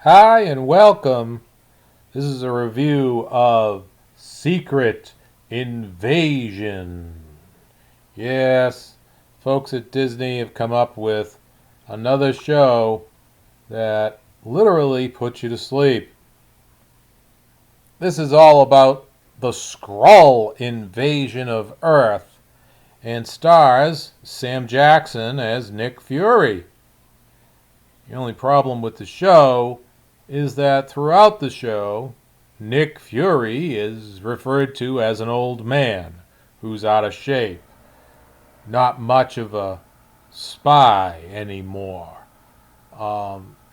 Hi and welcome. This is a review of Secret Invasion. Yes, folks at Disney have come up with another show that literally puts you to sleep. This is all about the Skrull invasion of Earth and stars Sam Jackson as Nick Fury. The only problem with the show is that throughout the show, Nick Fury is referred to as an old man who's out of shape. Not much of a spy anymore.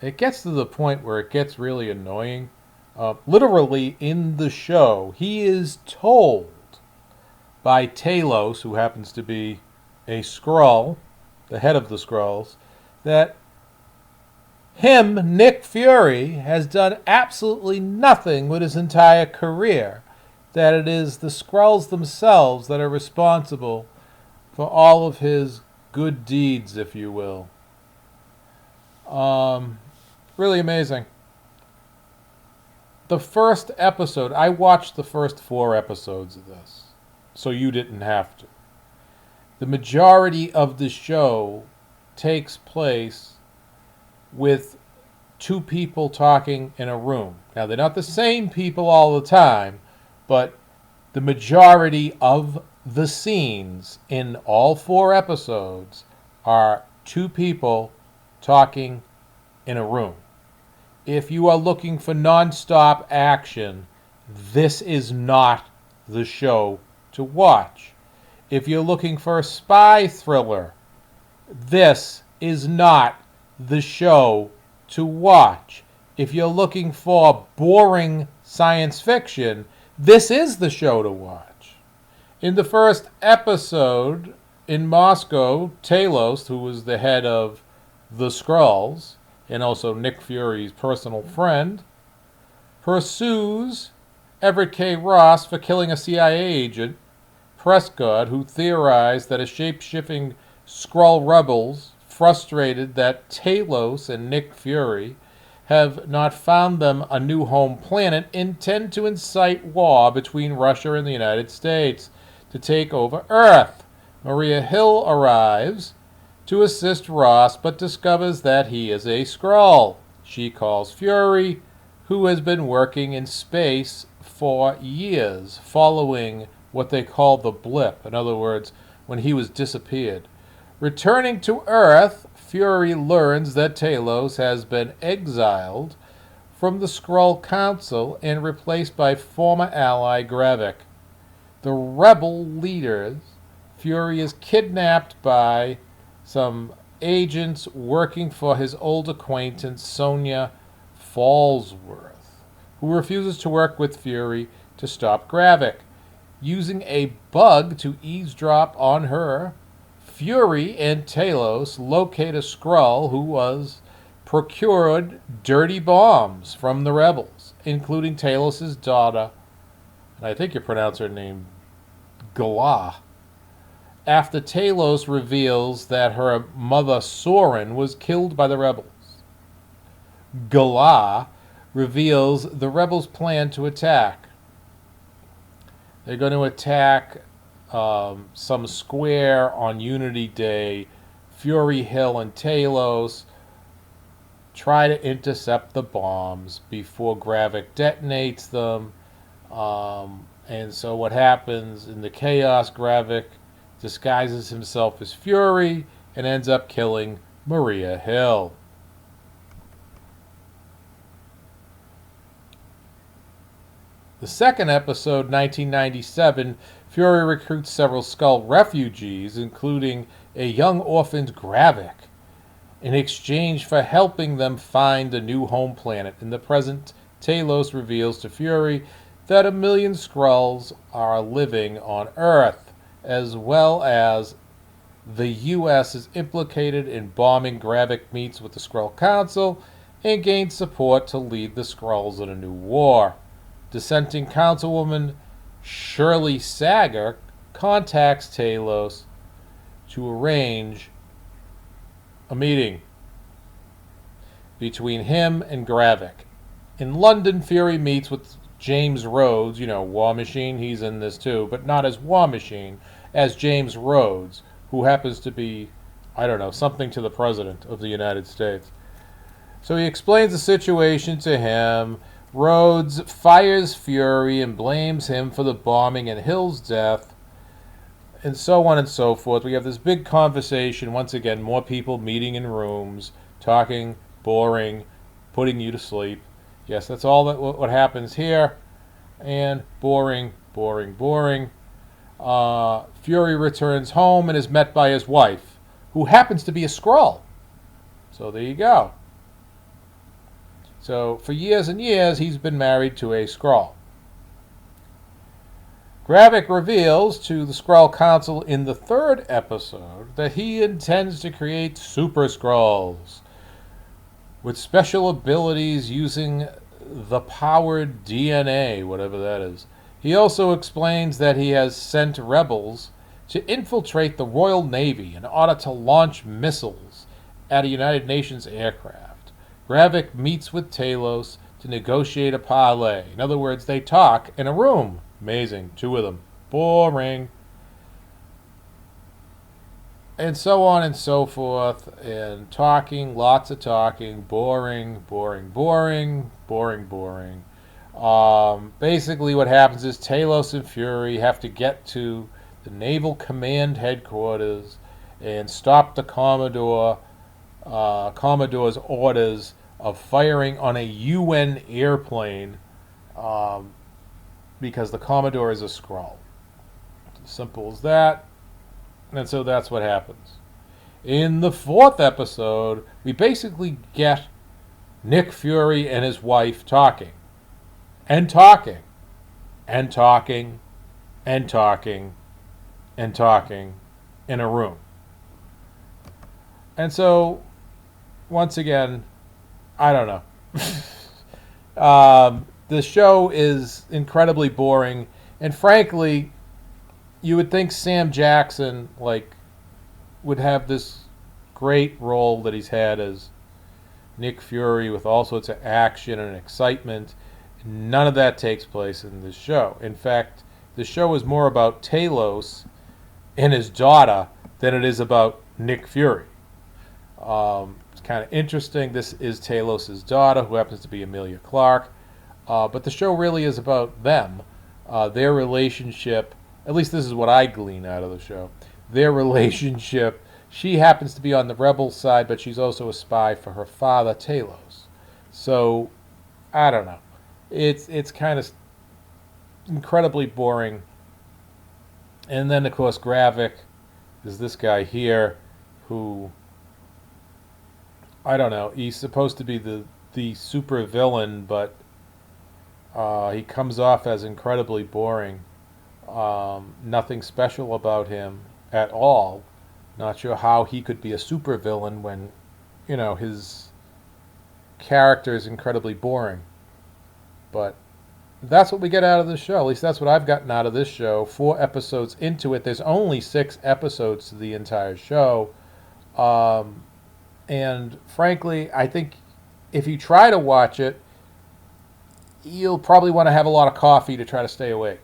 It gets to the point where it gets really annoying. Literally in the show, he is told by Talos, who happens to be a Skrull, the head of the Skrulls, that Nick Fury, has done absolutely nothing with his entire career. That it is the Skrulls themselves that are responsible for all of his good deeds, if you will. Really amazing. The first episode, I watched the first 4 episodes of this, so you didn't have to. The majority of the show takes place with 2 people talking in a room. Now, they're not the same people all the time, but the majority of the scenes in all 4 episodes are 2 people talking in a room. If you are looking for non-stop action, this is not the show to watch. If you're looking for a spy thriller, this is not the show to watch. If you're looking for boring science fiction, this is the show to watch. In the first episode, in Moscow, Talos, who was the head of the Skrulls, and also Nick Fury's personal friend, pursues Everett K. Ross for killing a CIA agent, Prescott, who theorized that a shape-shifting Skrull rebels, frustrated that Talos and Nick Fury have not found them a new home planet, intend to incite war between Russia and the United States to take over Earth. Maria Hill arrives to assist Ross, but discovers that he is a Skrull. She calls Fury, who has been working in space for years, following what they call the blip. In other words, when he was disappeared. Returning to Earth, Fury learns that Talos has been exiled from the Skrull Council and replaced by former ally Gravik. The rebel leaders, Fury is kidnapped by some agents working for his old acquaintance Sonya Falsworth, who refuses to work with Fury to stop Gravik. Using a bug to eavesdrop on her, Fury and Talos locate a Skrull who was procured dirty bombs from the rebels, including Talos' daughter, and I think you pronounce her name Galah, after Talos reveals that her mother Soren was killed by the rebels. Galah reveals the rebels' plan to attack. They're going to attack some square on Unity Day. Fury, Hill, and Talos try to intercept the bombs before Gravik detonates them. And so what happens in the chaos, Gravik disguises himself as Fury and ends up killing Maria Hill. The second episode, 1997, Fury recruits several Skrull refugees, including a young orphaned Gravik, in exchange for helping them find a new home planet. In the present, Talos reveals to Fury that 1 million Skrulls are living on Earth, as well as the U.S. is implicated in bombing. Gravik meets with the Skrull Council and gains support to lead the Skrulls in a new war. Dissenting Councilwoman Shirley Sager contacts Talos to arrange a meeting. between him and Gravik. In London, Fury meets with James Rhodes, War Machine, he's in this too, but not as War Machine, as James Rhodes, who happens to be, I don't know, something to the President of the United States. So he explains the situation to him. Rhodes fires Fury and blames him for the bombing and Hill's death, and so on and so forth. We have this big conversation. Once again, more people meeting in rooms, talking, boring, putting you to sleep. Yes, that's all what happens here. And boring, boring, boring. Fury returns home and is met by his wife, who happens to be a Skrull. So there you go. So for years and years, he's been married to a Skrull. Gravik reveals to the Skrull Council in the 3rd episode that he intends to create Super Skrulls with special abilities using the powered DNA, whatever that is. He also explains that he has sent rebels to infiltrate the Royal Navy in order to launch missiles at a United Nations aircraft. Gravik meets with Talos to negotiate a parley. In other words, they talk in a room. Amazing. 2 of them. Boring. And so on and so forth. And talking, lots of talking. Boring, boring, boring, boring, boring. Basically what happens is Talos and Fury have to get to the Naval Command headquarters and stop the Commodore's orders of firing on a UN airplane because the Commodore is a Skrull. As simple as that. And so that's what happens. In the 4th episode, we basically get Nick Fury and his wife talking. And talking. And talking. And talking. And talking in a room. And so, once again, I don't know. The show is incredibly boring, and frankly, you would think Sam Jackson would have this great role that he's had as Nick Fury with all sorts of action and excitement. None of that takes place in this show. In fact, the show is more about Talos and his daughter than it is about Nick Fury. It's kind of interesting. This is Talos' daughter, who happens to be Emilia Clarke. But the show really is about them, their relationship. At least this is what I glean out of the show. Their relationship. She happens to be on the rebel side, but she's also a spy for her father, Talos. So, I don't know. It's kind of incredibly boring. And then, of course, Gravik is this guy here who, I don't know, he's supposed to be the super villain, but he comes off as incredibly boring. Nothing special about him at all. Not sure how he could be a supervillain when, his character is incredibly boring. But that's what we get out of this show. At least that's what I've gotten out of this show. 4 episodes into it. There's only 6 episodes to the entire show. And frankly, I think if you try to watch it, you'll probably want to have a lot of coffee to try to stay awake.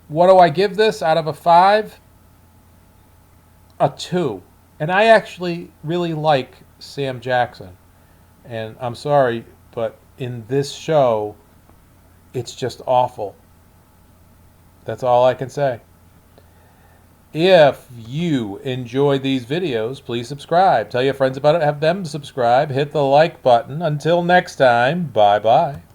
What do I give this out of a 5? A 2. And I actually really like Sam Jackson. And I'm sorry, but in this show, it's just awful. That's all I can say. If you enjoy these videos, please subscribe. Tell your friends about it. Have them subscribe. Hit the like button. Until next time, bye-bye.